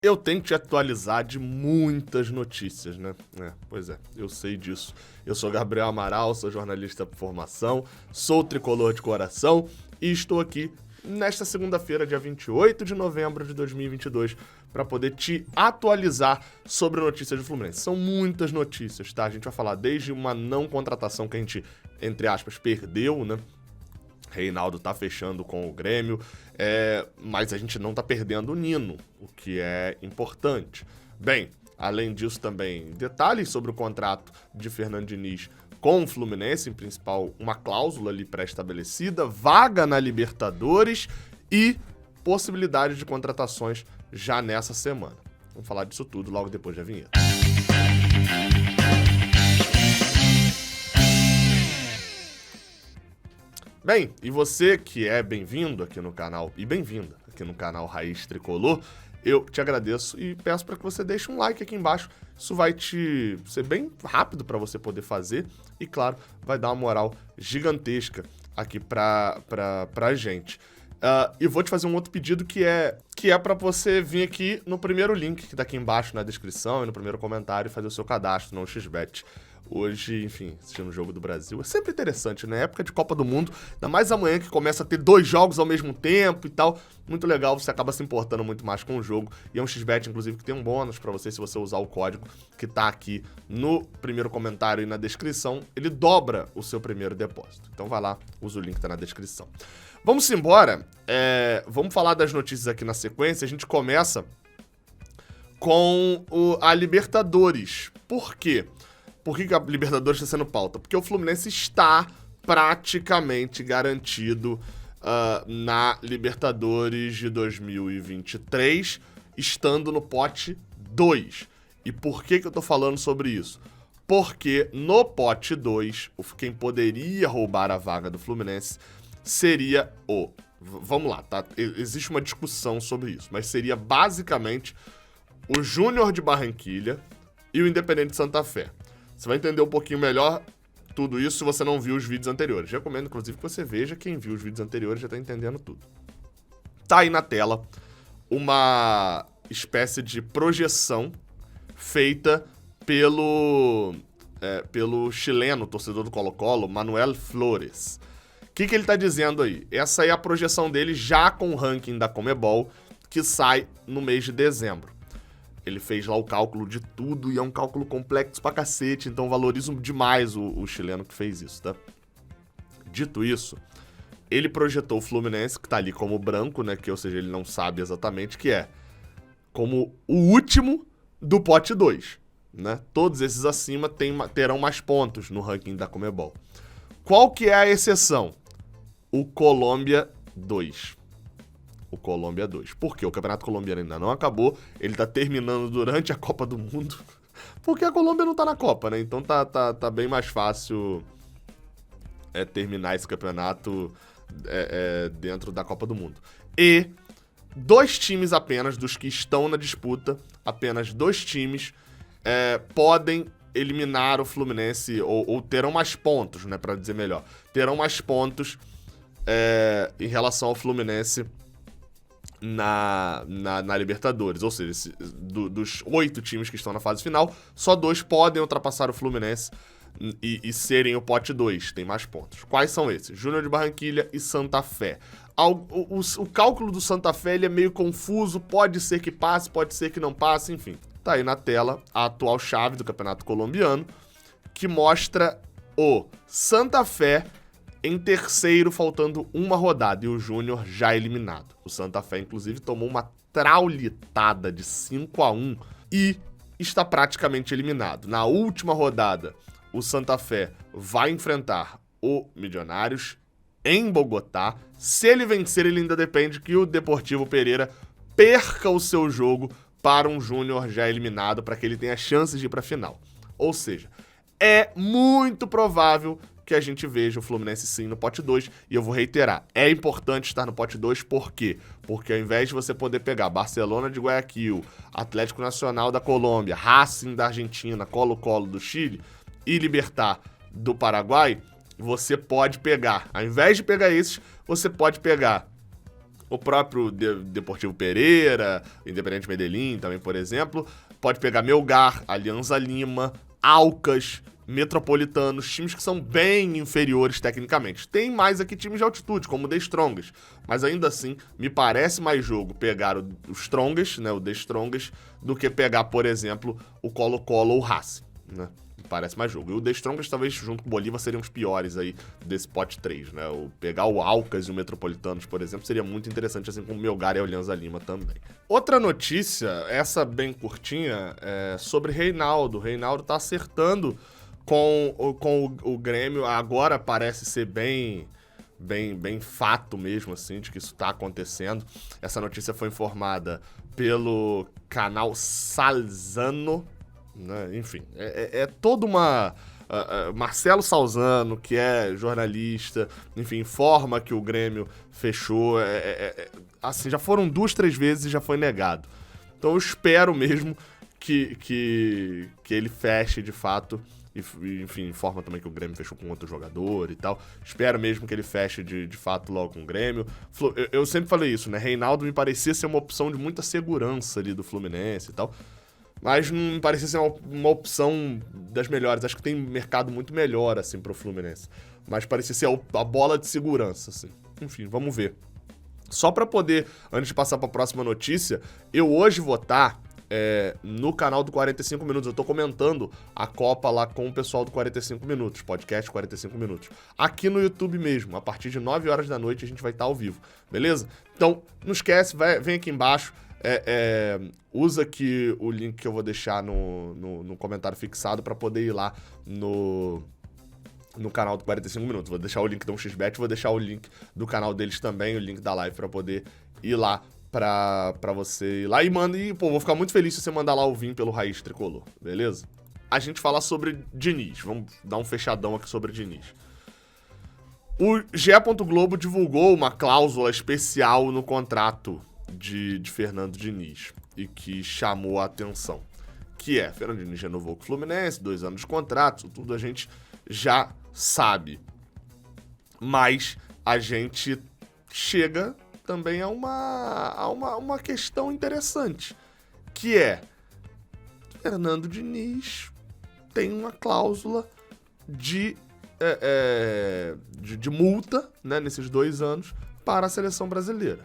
Eu tenho que te atualizar de muitas notícias, né? Pois é, eu sei disso. Eu sou Gabriel Amaral, sou jornalista por formação, sou tricolor de coração e estou aqui nesta segunda-feira, dia 28 de novembro de 2022, para poder te atualizar sobre notícias do Fluminense. São muitas notícias, tá? A gente vai falar desde uma não contratação que a gente, entre aspas, perdeu, né? Reinaldo tá fechando com o Grêmio, mas a gente não tá perdendo o Nino, o que é importante. Bem, além disso também, detalhes sobre o contrato de Fernando Diniz com o Fluminense, em principal uma cláusula ali pré-estabelecida, vaga na Libertadores e possibilidade de contratações já nessa semana. Vamos falar disso tudo logo depois da vinheta. Bem, e você que é bem-vindo aqui no canal, e bem-vinda aqui no canal Raiz Tricolor, eu te agradeço e peço para que você deixe um like aqui embaixo. Isso vai ser bem rápido para você poder fazer e, claro, vai dar uma moral gigantesca aqui pra gente. E vou te fazer um outro pedido que é para você vir aqui no primeiro link que tá aqui embaixo na descrição e no primeiro comentário e fazer o seu cadastro no XBET. Hoje, enfim, assistindo o Jogo do Brasil. É sempre interessante, né? Época de Copa do Mundo, ainda mais amanhã que começa a ter 2 jogos ao mesmo tempo e tal. Muito legal, você acaba se importando muito mais com o jogo. E é um XBET, inclusive, que tem um bônus pra você se você usar o código que tá aqui no primeiro comentário e na descrição. Ele dobra o seu primeiro depósito. Então vai lá, usa o link que tá na descrição. Vamos embora. Vamos falar das notícias aqui na sequência. A gente começa com a Libertadores. Por quê? Por que a Libertadores está sendo pauta? Porque o Fluminense está praticamente garantido na Libertadores de 2023, estando no pote 2. E por que eu tô falando sobre isso? Porque no pote 2, quem poderia roubar a vaga do Fluminense seria o... Vamos lá, tá? Existe uma discussão sobre isso, mas seria basicamente o Júnior de Barranquilla e o Independente Santa Fé. Você vai entender um pouquinho melhor tudo isso se você não viu os vídeos anteriores. Recomendo, inclusive, que você veja. Quem viu os vídeos anteriores já tá entendendo tudo. Tá aí na tela uma espécie de projeção feita pelo chileno, torcedor do Colo-Colo, Manuel Flores. O que ele tá dizendo aí? Essa é a projeção dele já com o ranking da Conmebol, que sai no mês de dezembro. Ele fez lá o cálculo de tudo e é um cálculo complexo pra cacete, então valorizo demais o chileno que fez isso, tá? Dito isso, ele projetou o Fluminense, que tá ali como branco, né? Ou seja, ele não sabe exatamente, que é como o último do pote 2, né? Todos esses acima terão mais pontos no ranking da Conmebol. Qual que é a exceção? O Colômbia 2. O Colômbia 2. Por quê? O Campeonato Colombiano ainda não acabou, ele tá terminando durante a Copa do Mundo, porque a Colômbia não tá na Copa, né? Então tá bem mais fácil terminar esse campeonato dentro da Copa do Mundo. E 2 times apenas, dos que estão na disputa, apenas 2 times podem eliminar o Fluminense, ou terão mais pontos, né, pra dizer melhor. Terão mais pontos em relação ao Fluminense na Libertadores, ou seja, dos 8 times que estão na fase final, só 2 podem ultrapassar o Fluminense e serem o pote 2, tem mais pontos. Quais são esses? Júnior de Barranquilla e Santa Fé. O cálculo do Santa Fé ele é meio confuso, pode ser que passe, pode ser que não passe, enfim. Tá aí na tela a atual chave do Campeonato Colombiano, que mostra o Santa Fé em terceiro, faltando uma rodada, e o Júnior já eliminado. O Santa Fé, inclusive, tomou uma traulitada de 5-1 e está praticamente eliminado. Na última rodada, o Santa Fé vai enfrentar o Milionários em Bogotá. Se ele vencer, ele ainda depende que o Deportivo Pereira perca o seu jogo para um Júnior já eliminado, para que ele tenha chances de ir para a final. Ou seja, é muito provável que a gente veja o Fluminense sim no pote 2, e eu vou reiterar, é importante estar no pote 2, por quê? Porque ao invés de você poder pegar Barcelona de Guayaquil, Atlético Nacional da Colômbia, Racing da Argentina, Colo-Colo do Chile e Libertad do Paraguai, você pode pegar, ao invés de pegar esses, você pode pegar o próprio Deportivo Pereira, Independente Medellín também, por exemplo. Pode pegar Melgar, Alianza Lima, Aucas, Metropolitanos, times que são bem inferiores tecnicamente. Tem mais aqui times de altitude, como o The Strongest, mas ainda assim, me parece mais jogo pegar o Strongest, né, o The Strongest, do que pegar, por exemplo, o Colo-Colo ou o Racing, né? Parece mais jogo. E o The Strongest, talvez, junto com o Bolívar, seriam os piores aí desse pote 3, né? Pegar o Aucas e o Metropolitanos, por exemplo, seria muito interessante, assim como o Melgar e a Alianza Lima também. Outra notícia, essa bem curtinha, é sobre Reinaldo. Reinaldo tá acertando com o Grêmio. Agora parece ser bem fato mesmo, assim, de que isso tá acontecendo. Essa notícia foi informada pelo canal Salzano, né? Enfim, é toda uma... Marcelo Salzano, que é jornalista, enfim, informa que o Grêmio fechou. Assim, já foram 2, 3 vezes e já foi negado. Então eu espero mesmo que ele feche de fato. Enfim, informa também que o Grêmio fechou com outro jogador e tal. Espero mesmo que ele feche de fato logo com o Grêmio. Eu sempre falei isso, né? Reinaldo me parecia ser uma opção de muita segurança ali do Fluminense e tal. Mas não me parecia ser uma opção das melhores. Acho que tem mercado muito melhor, assim, pro Fluminense. Mas parecia ser a bola de segurança, assim. Enfim, vamos ver. Só pra poder, antes de passar pra próxima notícia, eu hoje vou estar no canal do 45 Minutos. Eu tô comentando a Copa lá com o pessoal do 45 Minutos, podcast 45 Minutos. Aqui no YouTube mesmo, a partir de 9 horas da noite a gente vai estar ao vivo, beleza? Então, não esquece, vem aqui embaixo. Usa aqui o link que eu vou deixar no comentário fixado para poder ir lá no canal do 45 Minutos. Vou deixar o link do 1xBet, vou deixar o link do canal deles também, o link da live para poder ir lá pra você ir lá e manda. E, pô, vou ficar muito feliz se você mandar lá o Vim pelo Raiz Tricolor, beleza? A gente fala sobre Diniz, vamos dar um fechadão aqui sobre Diniz. O GE. Globo divulgou uma cláusula especial no contrato de Fernando Diniz e que chamou a atenção, que Fernando Diniz renovou com o Fluminense, 2 anos de contrato, tudo a gente já sabe, mas a gente chega também a uma questão interessante, que Fernando Diniz tem uma cláusula de multa, né, nesses 2 anos para a seleção brasileira.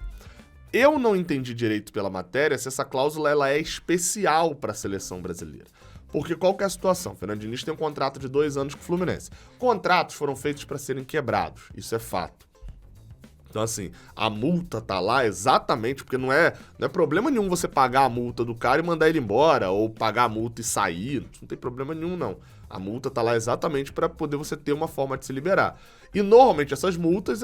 Eu não entendi direito pela matéria se essa cláusula ela é especial para a seleção brasileira. Porque qual que é a situação? O Fernando Diniz tem um contrato de 2 anos com o Fluminense. Contratos foram feitos para serem quebrados, isso é fato. Então, assim, a multa tá lá exatamente porque não é problema nenhum você pagar a multa do cara e mandar ele embora, ou pagar a multa e sair, não tem problema nenhum, não. A multa tá lá exatamente para poder você ter uma forma de se liberar. E, normalmente, essas multas,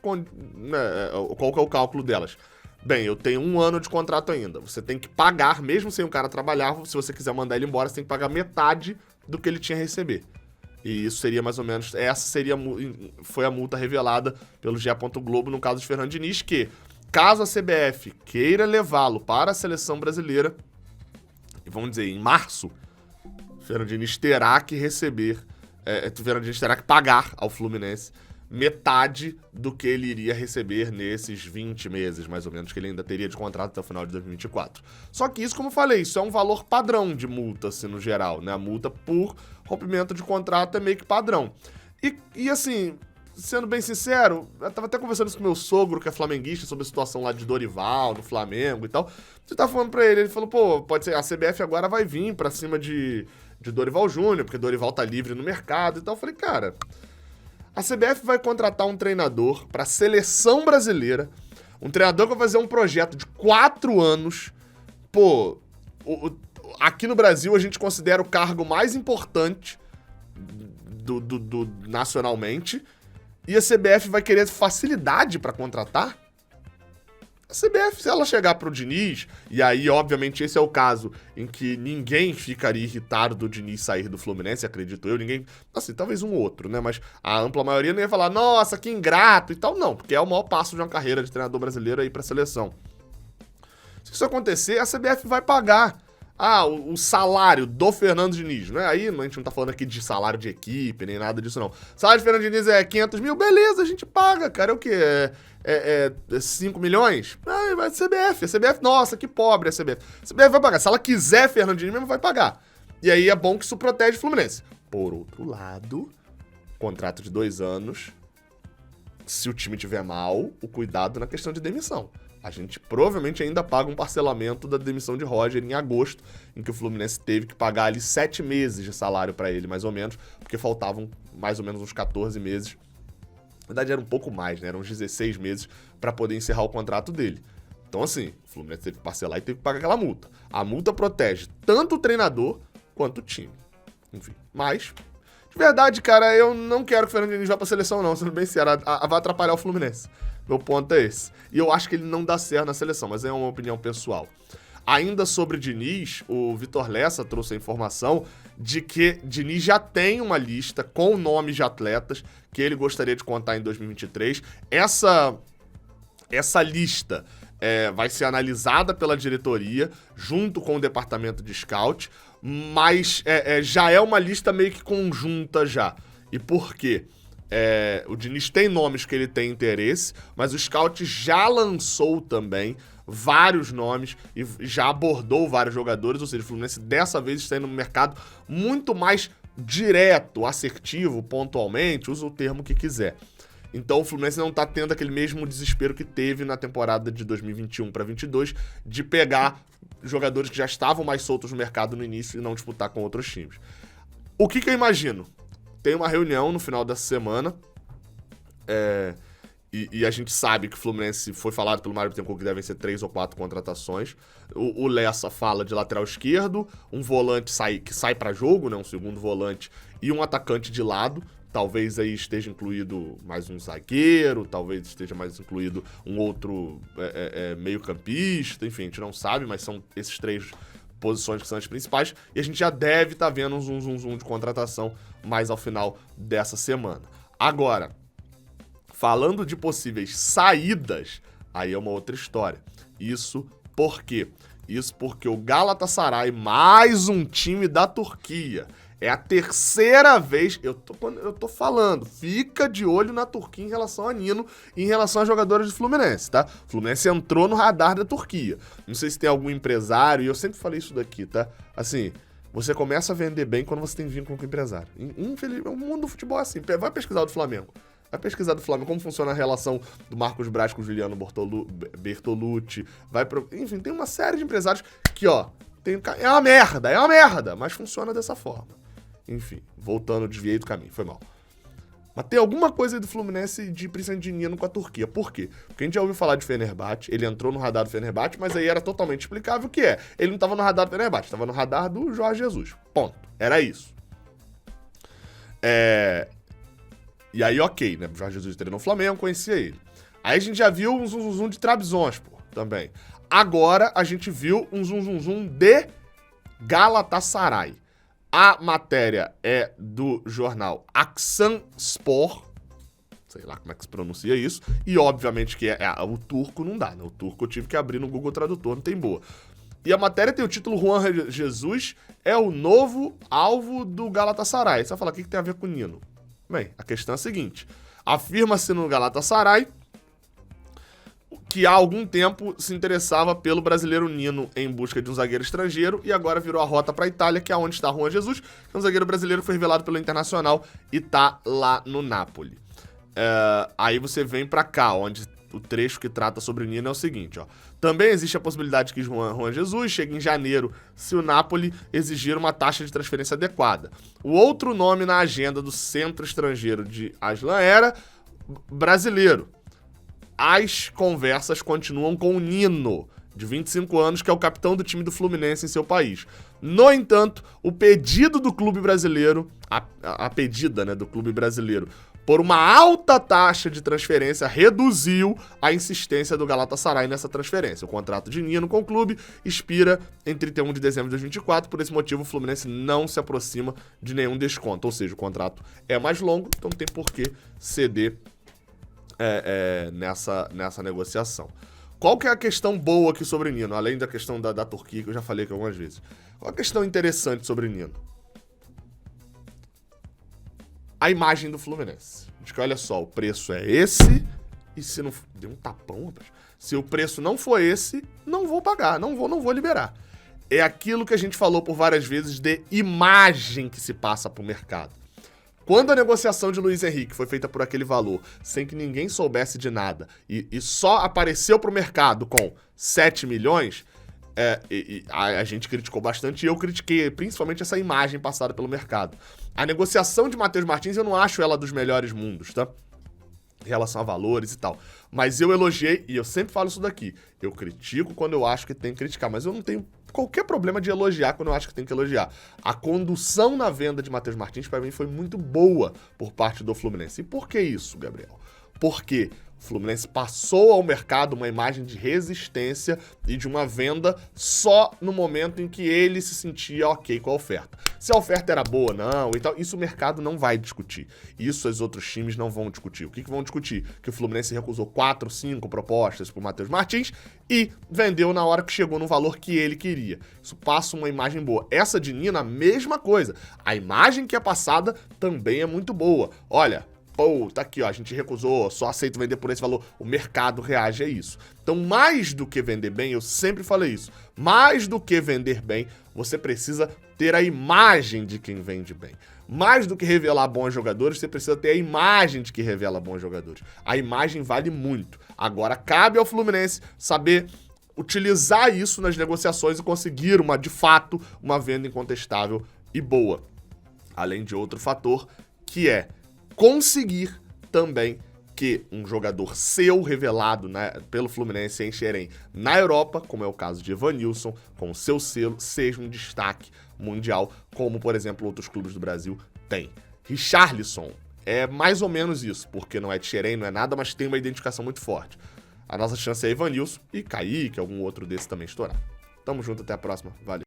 qual que é o cálculo delas? Bem, eu tenho 1 ano de contrato ainda. Você tem que pagar, mesmo sem o cara trabalhar, se você quiser mandar ele embora, você tem que pagar metade do que ele tinha a receber. E isso seria mais ou menos... foi a multa revelada pelo GE. Globo no caso de Fernando Diniz, que, caso a CBF queira levá-lo para a seleção brasileira, e vamos dizer, em março, Fernando Diniz terá que Fernando Diniz terá que pagar ao Fluminense metade do que ele iria receber nesses 20 meses, mais ou menos, que ele ainda teria de contrato até o final de 2024. Só que isso, como eu falei, isso é um valor padrão de multa, assim, no geral, né? A multa por rompimento de contrato é meio que padrão. E assim, sendo bem sincero, eu tava até conversando isso com meu sogro, que é flamenguista, sobre a situação lá de Dorival, no Flamengo e tal. Você tá falando pra ele falou, pô, pode ser, a CBF agora vai vir pra cima de Dorival Júnior, porque Dorival tá livre no mercado e tal. Eu falei, cara... A CBF vai contratar um treinador para a seleção brasileira, um treinador que vai fazer um projeto de 4 anos. Pô, aqui no Brasil a gente considera o cargo mais importante do nacionalmente, e a CBF vai querer facilidade para contratar? A CBF, se ela chegar pro Diniz, e aí, obviamente, esse é o caso em que ninguém ficaria irritado do Diniz sair do Fluminense, acredito eu, ninguém, assim, talvez um outro, né, mas a ampla maioria não ia falar, nossa, que ingrato e tal, não, porque é o maior passo de uma carreira de treinador brasileiro aí pra seleção. Se isso acontecer, a CBF vai pagar o salário do Fernando Diniz, né? Aí a gente não tá falando aqui de salário de equipe, nem nada disso, não. Salário de Fernando Diniz é 500 mil, beleza, a gente paga, cara. É o quê? É 5 milhões? Ah, vai CBF. A CBF, nossa, que pobre a CBF. A CBF vai pagar. Se ela quiser Fernando Diniz mesmo, vai pagar. E aí é bom que isso protege o Fluminense. Por outro lado, contrato de 2 anos, se o time tiver mal, o cuidado na questão de demissão. A gente provavelmente ainda paga um parcelamento da demissão de Roger em agosto, em que o Fluminense teve que pagar ali 7 meses de salário pra ele, mais ou menos, porque faltavam mais ou menos uns 14 meses. Na verdade, era um pouco mais, né? Eram uns 16 meses pra poder encerrar o contrato dele. Então, assim, o Fluminense teve que parcelar e teve que pagar aquela multa. A multa protege tanto o treinador quanto o time. Enfim, mas... De verdade, cara, eu não quero que o Fernando Diniz vá pra seleção, não. Sendo bem sincero, vai atrapalhar o Fluminense. Meu ponto é esse. E eu acho que ele não dá certo na seleção, mas é uma opinião pessoal. Ainda sobre Diniz, o Vitor Lessa trouxe a informação de que Diniz já tem uma lista com nomes de atletas que ele gostaria de contar em 2023. Essa lista vai ser analisada pela diretoria, junto com o departamento de scout, mas já é uma lista meio que conjunta já. E por quê? O Diniz tem nomes que ele tem interesse, mas o scout já lançou também vários nomes e já abordou vários jogadores, ou seja, o Fluminense dessa vez está indo no mercado muito mais direto, assertivo, pontualmente, usa o termo que quiser. Então o Fluminense não tá tendo aquele mesmo desespero que teve na temporada de 2021 para 2022 de pegar jogadores que já estavam mais soltos no mercado no início e não disputar com outros times. O que eu imagino? Tem uma reunião no final dessa semana e a gente sabe que o Fluminense foi falado pelo Mário Bittencourt que devem ser 3 ou 4 contratações. O Lessa fala de lateral esquerdo, um volante que sai para jogo, né, um segundo volante e um atacante de lado. Talvez aí esteja incluído mais um zagueiro, talvez esteja mais incluído um outro meio-campista, enfim, a gente não sabe, mas são esses 3 posições que são as principais, e a gente já deve estar vendo um zoom de contratação mais ao final dessa semana. Agora, falando de possíveis saídas, aí é uma outra história. Isso por quê? Isso porque o Galatasaray, mais um time da Turquia, é a terceira vez, eu tô falando, fica de olho na Turquia em relação a Nino e em relação a jogadores do Fluminense, tá? O Fluminense entrou no radar da Turquia. Não sei se tem algum empresário, e eu sempre falei isso daqui, tá? Assim, você começa a vender bem quando você tem vínculo com o empresário. Infelizmente, o mundo do futebol é assim. Vai pesquisar o do Flamengo. Vai pesquisar do Flamengo, como funciona a relação do Marcos Braz com o Juliano Bertolucci. Enfim, tem uma série de empresários que, ó, é uma merda, mas funciona dessa forma. Enfim, voltando, desviei do caminho, foi mal. Mas tem alguma coisa aí do Fluminense de principalmente de Nino com a Turquia. Por quê? Porque a gente já ouviu falar de Fenerbahçe, ele entrou no radar do Fenerbahçe, mas aí era totalmente explicável o que é. Ele não estava no radar do Fenerbahçe, estava no radar do Jorge Jesus. Ponto. Era isso. E aí, ok, né? O Jorge Jesus treinou no Flamengo, conhecia ele. Aí a gente já viu um zoom de Trabzonspor também. Agora a gente viu um zoom de Galatasaray. A matéria é do jornal Aksanspor, sei lá como é que se pronuncia isso, e obviamente que o turco não dá, né? O turco eu tive que abrir no Google Tradutor, não tem boa. E a matéria tem o título Juan Jesus é o novo alvo do Galatasaray. Você vai falar, o que tem a ver com o Nino? Bem, a questão é a seguinte, afirma-se no Galatasaray que há algum tempo se interessava pelo brasileiro Nino em busca de um zagueiro estrangeiro e agora virou a rota para a Itália, que é onde está Juan Jesus, que é um zagueiro brasileiro que foi revelado pelo Internacional e tá lá no Napoli. Aí você vem para cá, onde o trecho que trata sobre o Nino é o seguinte, ó. Também existe a possibilidade que Juan Jesus chegue em janeiro se o Napoli exigir uma taxa de transferência adequada. O outro nome na agenda do centro estrangeiro de Aslan era brasileiro. As conversas continuam com o Nino, de 25 anos, que é o capitão do time do Fluminense em seu país. No entanto, o pedido do clube brasileiro, a pedida, né, do clube brasileiro, por uma alta taxa de transferência, reduziu a insistência do Galatasaray nessa transferência. O contrato de Nino com o clube expira em 31 de dezembro de 2024, por esse motivo o Fluminense não se aproxima de nenhum desconto, ou seja, o contrato é mais longo, então não tem por que ceder nessa negociação. Qual que é a questão boa aqui sobre Nino? Além da questão da Turquia, que eu já falei aqui algumas vezes. Qual a questão interessante sobre Nino? A imagem do Fluminense. Diz que, olha só, o preço é esse, e se não... Deu um tapão, rapaz. Se o preço não for esse, não vou pagar, não vou liberar. É aquilo que a gente falou por várias vezes de imagem que se passa pro mercado. Quando a negociação de Luiz Henrique foi feita por aquele valor, sem que ninguém soubesse de nada, e só apareceu pro mercado com 7 milhões, a gente criticou bastante, e eu critiquei principalmente essa imagem passada pelo mercado. A negociação de Matheus Martins, eu não acho ela dos melhores mundos, tá? Em relação a valores e tal. Mas eu elogiei, e eu sempre falo isso daqui, eu critico quando eu acho que tem que criticar, mas eu não tenho qualquer problema de elogiar quando eu acho que tem que elogiar. A condução na venda de Matheus Martins, para mim, foi muito boa por parte do Fluminense. E por que isso, Gabriel? Porque o Fluminense passou ao mercado uma imagem de resistência e de uma venda só no momento em que ele se sentia ok com a oferta. Se a oferta era boa ou não e tal, isso o mercado não vai discutir. Isso os outros times não vão discutir. O que vão discutir? Que o Fluminense recusou 4, 5 propostas pro Matheus Martins e vendeu na hora que chegou no valor que ele queria. Isso passa uma imagem boa. Essa de Nino, a mesma coisa. A imagem que é passada também é muito boa. Olha... Pô, tá aqui, ó, a gente recusou, só aceito vender por esse valor. O mercado reage a isso. Então, mais do que vender bem, eu sempre falei isso, mais do que vender bem, você precisa ter a imagem de quem vende bem. Mais do que revelar bons jogadores, você precisa ter a imagem de que revela bons jogadores. A imagem vale muito. Agora, cabe ao Fluminense saber utilizar isso nas negociações e conseguir, de fato, uma venda incontestável e boa. Além de outro fator, que é conseguir também que um jogador seu revelado pelo Fluminense em Xerém na Europa, como é o caso de Evanilson, com o seu selo, seja um destaque mundial, como, por exemplo, outros clubes do Brasil têm. Richarlison é mais ou menos isso, porque não é de Xerém, não é nada, mas tem uma identificação muito forte. A nossa chance é Evanilson e Kaique, algum outro desse também estourar. Tamo junto, até a próxima. Valeu.